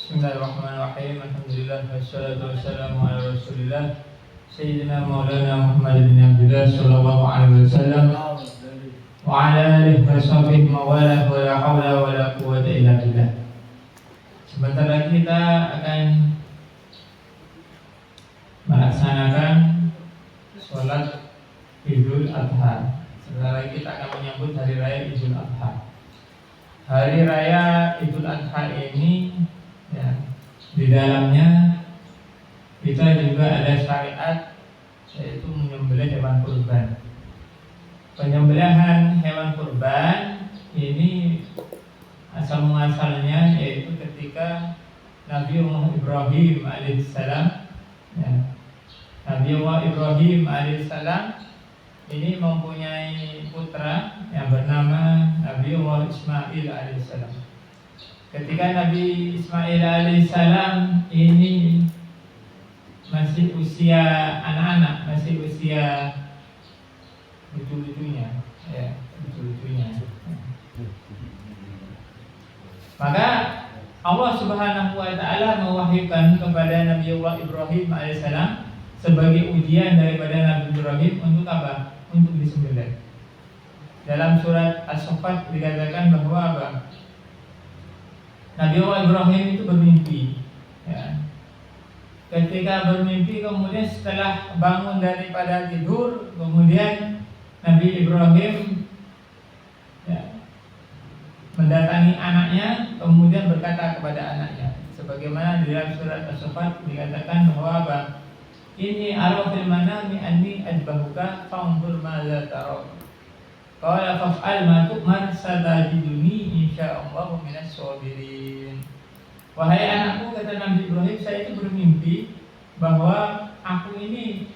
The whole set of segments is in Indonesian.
Bismillahirrahmanirrahim. Alhamdulillah wassalatu wassalamu ala Rasulillah Sayyidina Maulana Muhammad bin Abdullah sallallahu alaihi wasallam wa ala alihi wa sahbihi mawala wa la hawla wa la quwwata illa billah. Sebentar lagi kita akan melaksanakan sholat Idul Adha. Sebentar lagi kita akan menyambut hari raya Idul Adha. Hari raya Idul Adha ini ya, di dalamnya kita juga ada syariat, yaitu menyembelih hewan kurban. Penyembelihan hewan kurban ini asal muasalnya yaitu ketika Nabi Ibrahim alaihissalam, ya, Nabi Ibrahim alaihissalam ini mempunyai putra yang bernama Nabi Ismail alaihissalam. Ketika Nabi Ismail alaihissalam ini masih usia anak-anak, masih usia lucu-lucunya, ya, lucu-lucunya. Maka Allah Subhanahu wa taala mewahyukan kepada Nabi Ibrahim alaihissalam sebagai ujian daripada Nabi Ibrahim untuk apa? Untuk disembelih. Dalam surat As-Saffat dikatakan bahwa apa? Nabi Ibrahim itu bermimpi, ya. Ketika bermimpi, kemudian setelah bangun daripada tidur, kemudian Nabi Ibrahim ya, mendatangi anaknya, kemudian berkata kepada anaknya, sebagaimana di dalam surat As-Saffat dikatakan bahwa apa? Ini ara fil manami anni adbahuka fanzur madza tara. Qala faf'al ma tu'mar satajiduni insyaallah minas sabirin. Wahai anakku, kata Nabi Ibrahim, saya itu bermimpi bahwa aku ini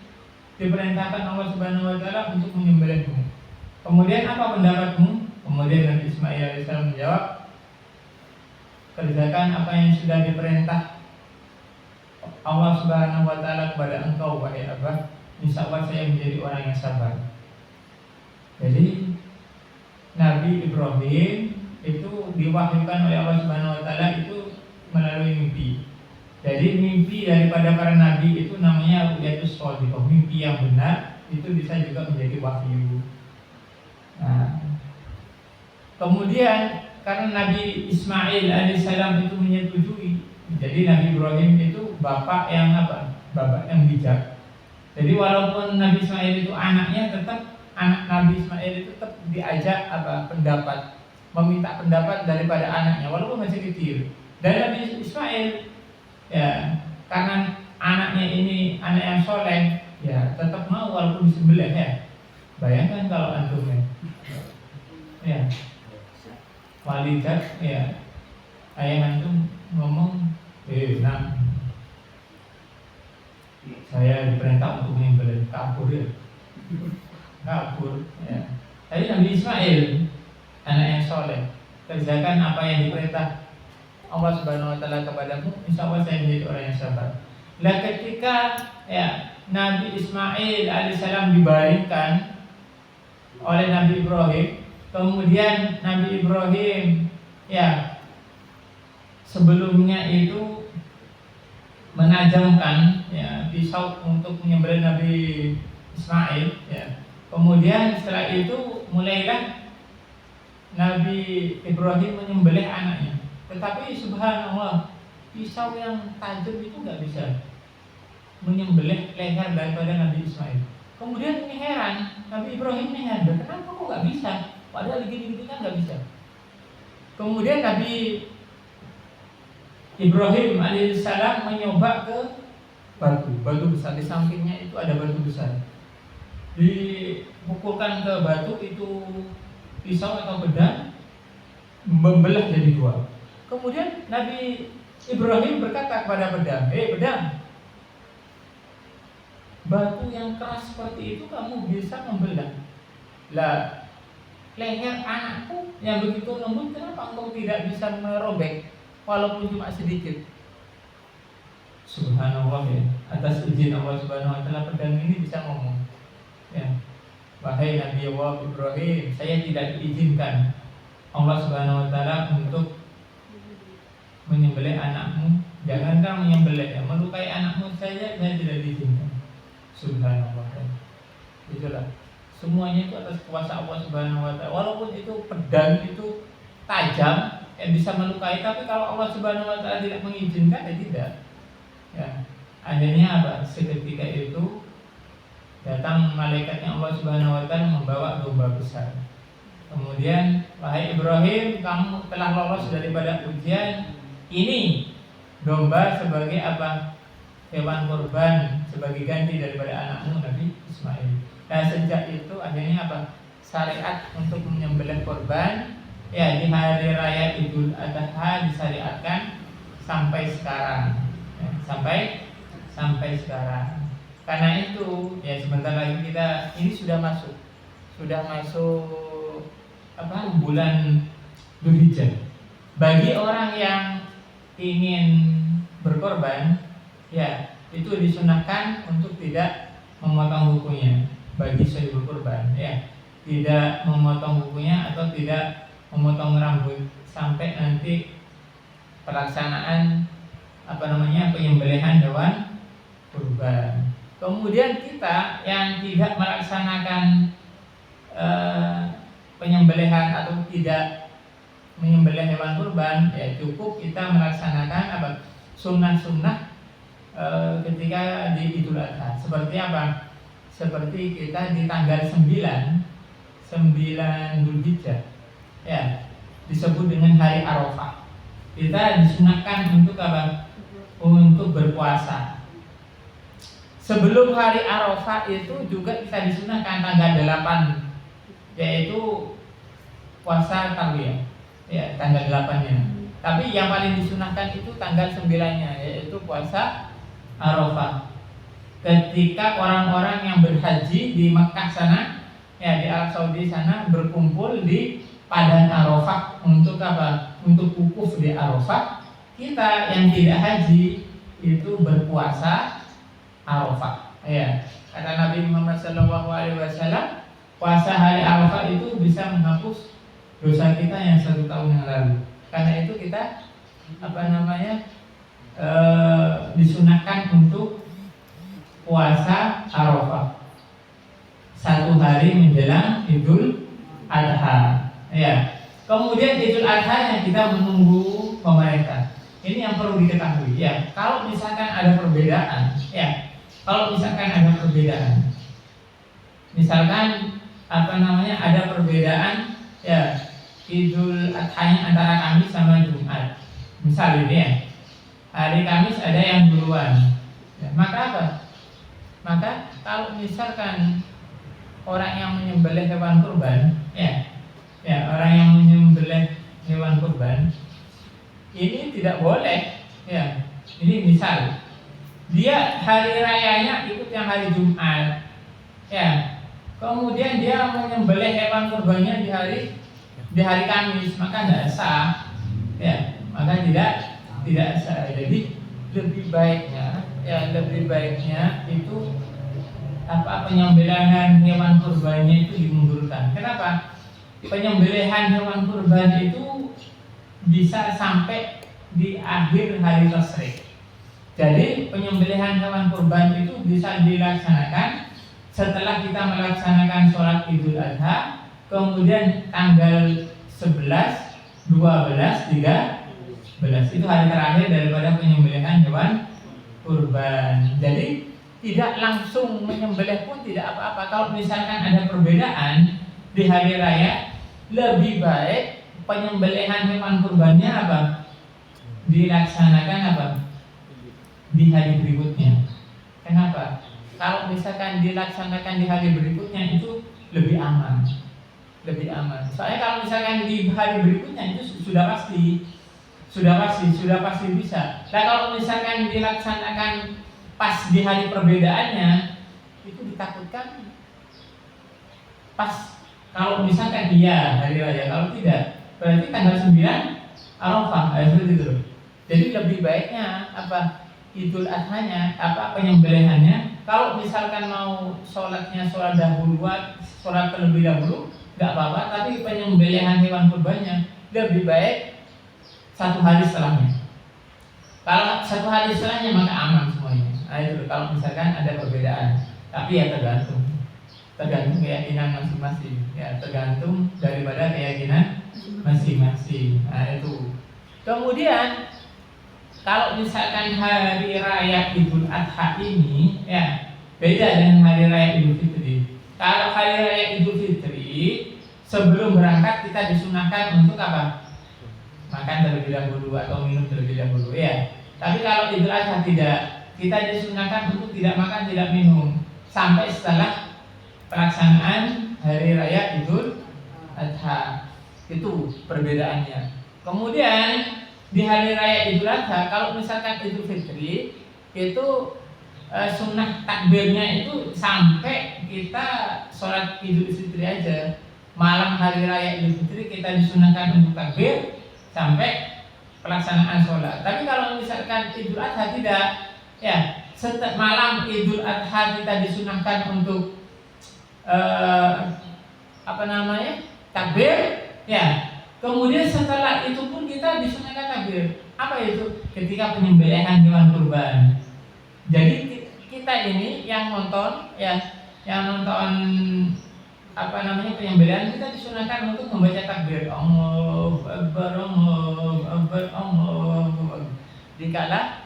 diperintahkan Allah Subhanahu wa taala untuk menyembelihmu. Kemudian apa pendapatmu? Kemudian Nabi Ismail alaihissalam menjawab, kerjakan apa yang sudah diperintah Allah Subhanahu wa taala kepada engkau, wahai Abah. Insyaallah saya menjadi orang yang sabar. Jadi Nabi Ibrahim itu diwahyukan oleh Allah Subhanahu wa taala itu melalui mimpi. Jadi mimpi daripada para nabi itu namanya ru'yatus shaliqah, mimpi yang benar itu bisa juga menjadi wahyu. Nah, kemudian karena Nabi Ismail alaihissalam itu menyetujui, jadi Nabi Ibrahim itu bapak yang apa? Bapak yang bijak. Jadi walaupun Nabi Ismail itu anaknya, tetap anak Nabi Ismail itu tetap diajak apa? Pendapat, meminta pendapat daripada anaknya walaupun masih kecil. Dan Nabi Ismail ya, karena anaknya ini anak yang soleh, ya tetap mau walaupun disembelih ya. Bayangkan kalau antum ya walidat ya, ayah antum ngomong, nah, saya diperintah untuk menyembelih, kabur ya, kabur ya. Tadi Nabi Ismail anak yang soleh, kerjakan apa yang diperintah Allah Subhanahu wa taala kepadamu, insyaallah saya menjadi orang yang sabar. Nah, ketika ya Nabi Ismail alaihissalam dibaringkan oleh Nabi Ibrahim, kemudian Nabi Ibrahim ya sebelumnya itu menajamkan ya pisau untuk menyembelih Nabi Ismail ya. Kemudian setelah itu mulailah Nabi Ibrahim menyembelih anaknya. Tetapi subhanallah, pisau yang tajam itu nggak bisa menyembelih leher daripada Nabi Ismail. Kemudian ini heran, Nabi Ibrahim ini heran, kenapa kok nggak bisa? Padahal gini-gini kan nggak bisa. Kemudian Nabi Ibrahim alaihissalam mencoba ke batu besar, di sampingnya itu ada batu besar. Dipukulkan ke batu itu pisau atau pedang, membelah jadi dua. Kemudian Nabi Ibrahim berkata kepada pedang, pedang, batu yang keras seperti itu kamu bisa membelah. Lah, leher anakku yang begitu lembut, kenapa engkau tidak bisa merobek walaupun cuma sedikit? Subhanallah ya, atas izin Allah Subhanahu wa taala pedang ini bisa ngomong. Ya. Wahai Nabi Allah Ibrahim, saya tidak diizinkan Allah Subhanahu wa taala untuk menyembelih anakmu orang menyembelih, melukai anakmu saja saya tidak diizinkan. Subhanallah. Itulah. Semuanya itu atas kuasa Allah Subhanahu wa taala. Walaupun itu pedang itu tajam yang bisa melukai, tapi kalau Allah Subhanahu wa taala tidak mengizinkan ya tidak. Ya. Akhirnya apa? Seketika itu datang malaikatnya Allah Subhanahu wa taala membawa domba besar. Kemudian, wahai Ibrahim, kamu telah lolos daripada ujian. Ini domba sebagai apa? Hewan kurban sebagai ganti daripada anakmu Nabi Ismail. Nah, sejak itu akhirnya apa? Syariat untuk menyembelih korban ya di hari raya Idul Adha disyariatkan sampai sekarang. Ya, sampai sekarang. Karena itu ya sebentar lagi kita ini sudah masuk apa? Bulan Dzulhijjah. Bagi orang yang ingin berkorban ya itu disunahkan untuk tidak memotong kukunya. Bagi sahibul kurban ya tidak memotong kukunya atau tidak memotong rambut sampai nanti pelaksanaan penyembelihan hewan kurban. Kemudian kita yang tidak melaksanakan penyembelihan atau tidak menyembelih hewan kurban ya cukup kita melaksanakan sunnah-sunnah ketika di Idul Adha. Seperti apa? Seperti kita di tanggal 9 Dzulhijjah ya disebut dengan hari Arafah. Kita disunahkan untuk apa? Untuk berpuasa. Sebelum hari Arafah itu juga kita disunahkan tanggal 8 yaitu puasa tarwiyah ya tanggal 8-nya. Tapi yang paling disunahkan itu tanggal 9-nya yaitu puasa Arafah. Ketika orang-orang yang berhaji di Makkah sana ya di Arab Saudi sana berkumpul di Padang Arafah untuk apa? Untuk wukuf di Arafah. Kita yang tidak haji itu berpuasa Arafah. Ya, kata Nabi Muhammad SAW, puasa hari Arafah itu bisa menghapus dosa kita yang 1 tahun yang lalu. Karena itu kita disunahkan untuk puasa Arafah 1 hari menjelang Idul Adha. Ya. Kemudian Idul Adha yang kita menunggu pemerintah. Ini yang perlu diketahui. Ya. Kalau misalkan ada perbedaan, ya. Misalkan ada perbedaan, ya. Idul Adha-nya antara Kamis sama Jumat. Misal ini ya. Hari Kamis ada yang duluan. Ya, maka apa? Maka kalau misalkan orang yang menyembelih hewan kurban, orang yang menyembelih hewan kurban ini tidak boleh, ya. Ini misal dia hari rayanya ikut yang hari Jumat, ya. Kemudian dia menyembelih hewan kurbannya di hari Kamis, maka tidak sah, ya. Maka tidak sah. Jadi lebih baiknya itu penyembelihan hewan kurbannya itu dimundurkan. Kenapa? Penyembelihan hewan kurban itu bisa sampai di akhir hari tasyrik. Jadi penyembelihan hewan kurban itu bisa dilaksanakan setelah kita melaksanakan sholat Idul Adha, kemudian tanggal 11, 12, 13 itu hari terakhir daripada penyembelihan hewan kurban. Jadi tidak langsung menyembelih pun tidak apa-apa. Kalau misalkan ada perbedaan di hari raya, lebih baik penyembelihan hewan kurbannya dilaksanakan di hari berikutnya. Kenapa? Kalau misalkan dilaksanakan di hari berikutnya itu lebih aman. Soalnya kalau misalkan di hari berikutnya itu sudah pasti bisa. Nah kalau misalkan dilaksanakan pas di hari perbedaannya itu ditakutkan pas kalau misalkan iya hari raya, kalau tidak berarti tanggal 9 Arafah seperti itu. Jadi lebih baiknya Idul Adha-nya penyembelihannya kalau misalkan mau sholat terlebih dahulu nggak apa-apa, tapi penyembelihan hewan kurbannya lebih baik 1 hari setelahnya. Kalau satu hari istilahnya maka aman semuanya. Nah itu kalau misalkan ada perbedaan, tapi ya tergantung keyakinan masing-masing, ya tergantung daripada keyakinan masing-masing. Nah itu. Kemudian kalau misalkan hari raya Idul Adha ini, ya beda dengan hari raya Idul Fitri. Kalau hari raya Idul Fitri sebelum berangkat kita disunahkan untuk apa? Makan terlebih dahulu atau minum terlebih dahulu, ya. Tapi kalau Idul Adha tidak, kita disunahkan untuk tidak makan, tidak minum sampai setelah pelaksanaan hari raya Idul Adha. Itu perbedaannya. Kemudian di hari raya Idul Adha, kalau misalkan Idul Fitri itu sunnah takbirnya itu sampai kita sholat Idul Fitri aja. Malam hari raya Idul Fitri kita disunahkan untuk takbir sampai pelaksanaan sholat. Tapi kalau misalkan Idul Adha tidak, ya setiap malam Idul Adha kita disunahkan untuk takbir, ya. Kemudian setelah itu pun kita disunahkan takbir. Apa itu? Ketika penyembelihan hewan kurban. Jadi kita ini yang nonton, ya, yang nonton penyembelihan, kita disunahkan untuk membaca takbir. Allahu Akbar, Allahu Akbar, Allahu Akbar. Dikala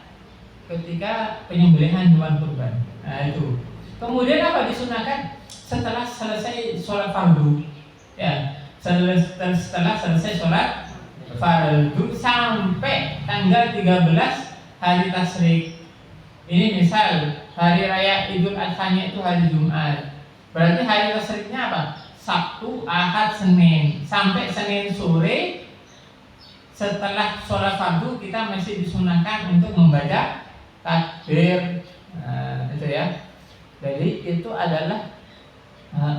ketika penyembelihan hewan kurban. Nah itu. Kemudian apa disunahkan? Setelah selesai sholat fardu, ya, setelah selesai sholat fardu sampai tanggal 13 hari tasyrik. Ini misal hari raya Idul Adha-nya itu hari Jumat, berarti hari tasyriknya apa? Sabtu, Ahad, Senin, sampai Senin sore setelah sholat fardu kita masih disunahkan untuk membaca takbir. Nah, itu ya. Jadi itu adalah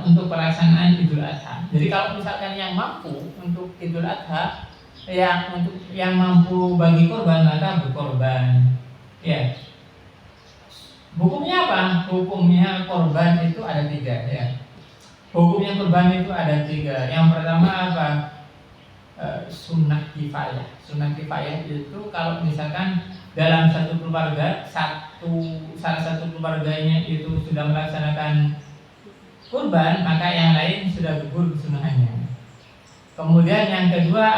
untuk pelaksanaan Idul Adha. Jadi kalau misalkan yang mampu untuk Idul Adha, yang mampu bagi korban maka berkorban. Ya. Hukumnya apa? Hukumnya korban itu ada 3, ya. Hukumnya korban itu ada 3. Yang pertama apa? Sunnah kifayah. Sunnah kifayah itu kalau misalkan dalam satu keluarga, salah satu keluarganya itu sudah melaksanakan kurban, maka yang lain sudah gugur kesunahannya. Kemudian yang kedua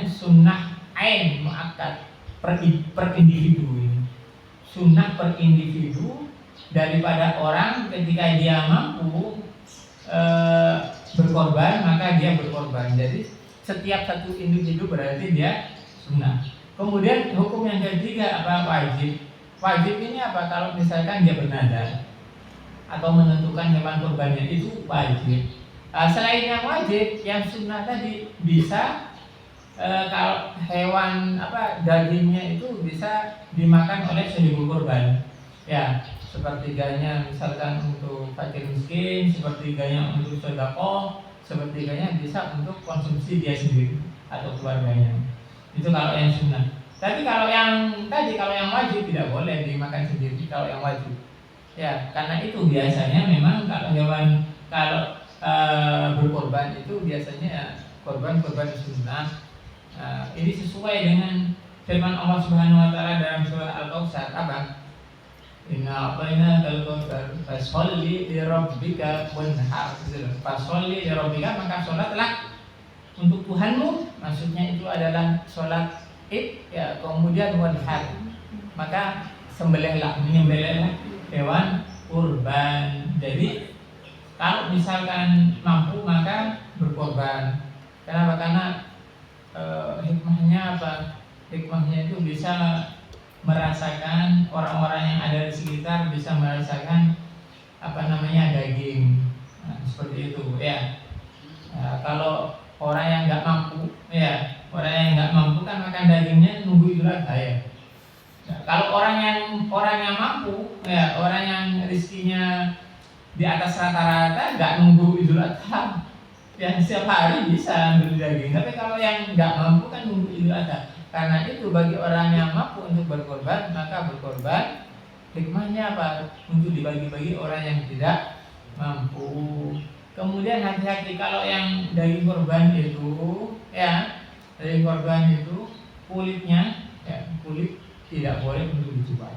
sunnah ain muakkad per individu. Sunnah per individu daripada orang ketika dia mampu berkorban maka dia berkorban. Jadi setiap satu individu berarti dia sunnah. Kemudian hukum yang ketiga wajib. Wajib ini apa? Kalau misalkan dia bernadar atau menentukan hewan kurbannya itu wajib. Selain yang wajib, yang sunnah tadi bisa kalau hewan dagingnya itu bisa dimakan oleh sahibul kurban. Ya, sepertiganya misalkan untuk fakir miskin, sepertiganya untuk sedekah, sepertiganya bisa untuk konsumsi dia sendiri atau keluarganya. Itu kalau yang sunnah. Tapi kalau yang wajib tidak boleh dimakan sendiri kalau yang wajib. Ya, karena itu biasanya memang kalau hewan berkorban itu biasanya korban sunnah. Ini sesuai dengan firman Allah Subhanahu wa taala dalam surah Al-Kautsar apa? Inna a'tainakal kautsar fasholli li rabbika wanhar. Fasholli li rabbika, maka salatlah untuk Tuhanmu. Maksudnya itu adalah salat Id, ya, kemudian wanhar. Maka menyembelihlah hewan kurban. Jadi kalau misalkan mampu maka berkorban. Kenapa? Karena hikmahnya apa? Hikmahnya itu bisa merasakan, orang-orang yang ada di sekitar bisa merasakan daging. Nah, seperti itu, ya. Kalau orang yang nggak mampu, ya, orang yang nggak mampu kan makan dagingnya nunggu Idul Adha, ya. Kalau orang yang mampu, ya, orang yang rezekinya di atas rata-rata nggak nunggu Idul Adha, yang setiap hari bisa beli daging. Tapi kalau yang nggak mampu kan nunggu Idul Adha. Karena itu bagi orang yang mampu untuk berkorban maka berkorban. Hikmahnya apa? Untuk dibagi-bagi orang yang tidak mampu. Kemudian hati-hati kalau yang daging korban itu, ya, daging korban itu kulitnya, ya, kulit tidak boleh untuk dijual.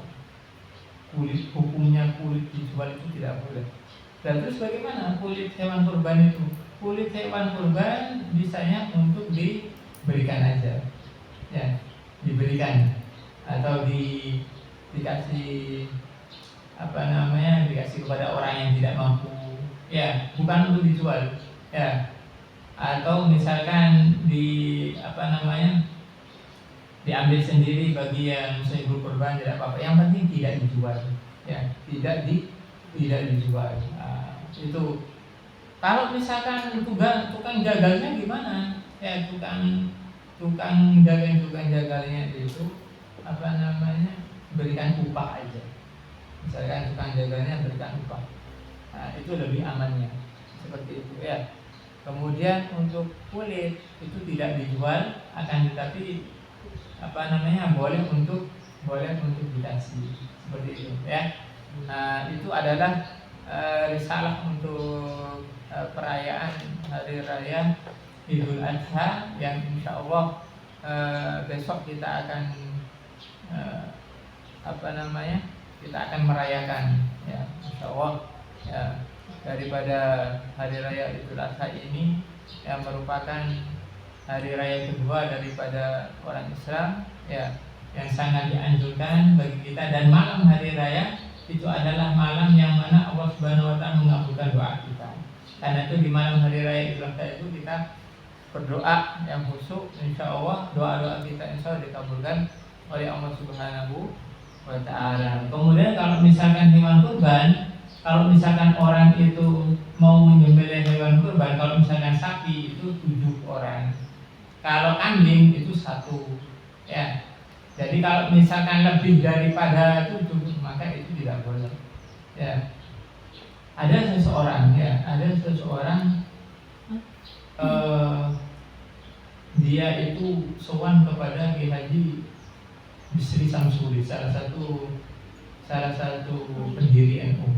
Hukumnya kulit dijual itu tidak boleh. Dan terus bagaimana kulit hewan kurban itu? Kulit hewan kurban bisanya untuk diberikan aja, ya, diberikan atau dikasih dikasih kepada orang yang tidak mampu, ya, bukan untuk dijual, ya. Atau misalkan diambil sendiri bagi yang sehibul kurban, tidak apa-apa. Yang penting tidak dijual, ya, tidak dijual. Itu kalau misalkan tukang jagalnya gimana? Ya, tukang jagalnya itu berikan upah aja. Misalkan tukang jagalnya berikan upah, itu lebih amannya, seperti itu, ya. Kemudian untuk kulit itu tidak dijual, akan tetapi boleh untuk dikasih, seperti itu, ya. Itu adalah risalah untuk perayaan hari raya Idul Adha yang insya Allah besok kita akan kita akan merayakan, ya, insya Allah, ya. Daripada hari raya Idul Adha ini yang merupakan hari raya kedua daripada orang Islam, ya, yang sangat dianjurkan bagi kita. Dan malam hari raya itu adalah malam yang mana Allah Subhanahu wa Ta'ala mengabulkan doa kita. Karena itu di malam hari raya Idul Adha itu kita berdoa yang khusyuk, insya Allah doa-doa kita insya Allah dikabulkan oleh Allah Subhanahu wa Ta'ala. Kemudian kalau misalkan hewan kurban, kalau misalkan orang itu mau menyembelih hewan kurban, kalau misalkan sapi itu 7 orang, kalau kambing itu 1, ya. Jadi kalau misalkan lebih daripada 7, maka itu tidak boleh, ya. Ada seseorang dia itu sowan kepada Kiai Haji Bisri Samsuri, salah satu pendiri NU.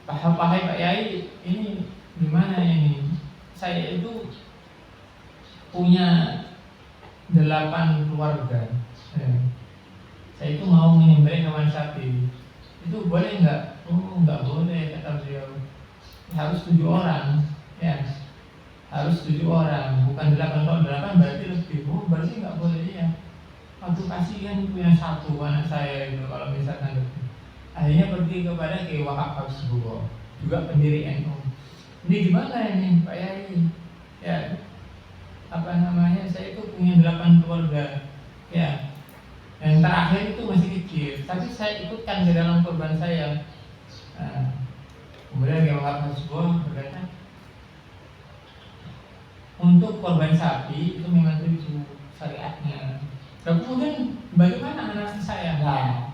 Pak Yai, ini gimana ini? Saya itu punya 8 keluarga. Saya itu mau menyembelih hewan sapi. Itu boleh nggak? Oh, nggak boleh, kata beliau. Harus 7 orang, ya. Harus 7 orang, bukan 8. Kalau 8 berarti lebih. Oh, berarti nggak boleh, ya. Waktu kasihan itu yang 1 anak saya itu kalau misalkan lebih. Akhirnya pergi kepada Kiai Wahab Habsibullah, juga pendiri NU. Ini gimana ini Pak Yai? Ya, saya itu punya 8 keluarga, ya. Yang terakhir itu masih kecil, tapi saya ikutkan ke dalam kurban saya. Kemudian Kiai Wahab Habsibullah berkata, untuk korban sapi itu memang itu syariatnya. Dan kemudian bagaimana anak saya? Nah,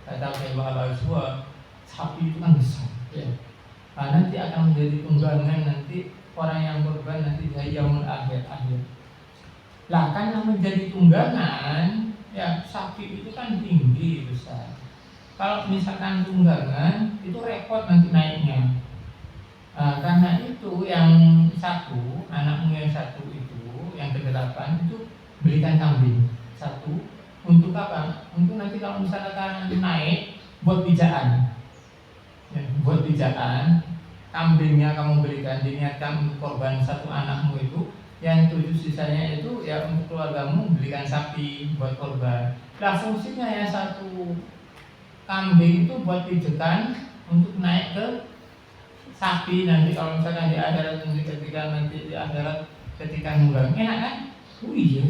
kata Kiai Wahab Habsibullah, sapi itu kan besar, ya. Nanti akan menjadi tunggangan nanti orang yang korban nanti dari yaumul akhir. Lah kan yang menjadi tunggangan, ya, sapi itu kan tinggi besar. Kalau misalkan tunggangan itu repot nanti naiknya. Karena itu yang 1, anakmu yang 1 itu, yang ke-8 itu belikan kambing 1. Untuk apa? Untuk nanti kalau misalkan naik buat pijakan, ya, buat pijakan. Kambingnya kamu belikan, diniatkan untuk korban 1 anakmu itu. Yang 7 sisanya itu ya untuk keluargamu belikan sapi buat korban. Nah, fungsinya yang 1 kambing itu buat pijakan untuk naik ke sapi nanti kalau misalkan di akhirat, ketika nunggang, enak kan? Oh iya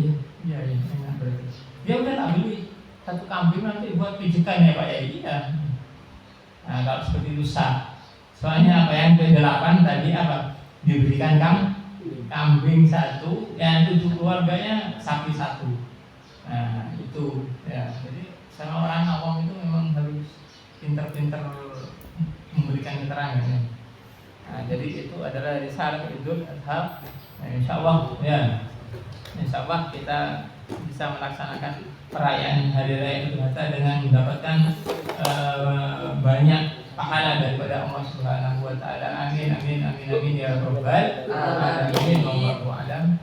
enak berarti. Dia udah tak beli 1 kambing nanti buat pijakan, ya Pak, ya. Iya. Nah, kalau seperti itu sah. Soalnya yang ke-8 tadi diberikan kambing 1, yang 7 keluarganya sapi 1. Nah, itu, ya. Jadi sama orang awam itu memang harus pintar-pintar memberikan keterangan, ya. Nah, jadi itu adalah risalah Idul Adha. Nah, insya Allah kita bisa melaksanakan perayaan hari raya Idul Adha dengan mendapatkan banyak pahala daripada Allah Subhanahu wa Ta'ala. Amin ya rabbal alamin. Wallahu a'lam.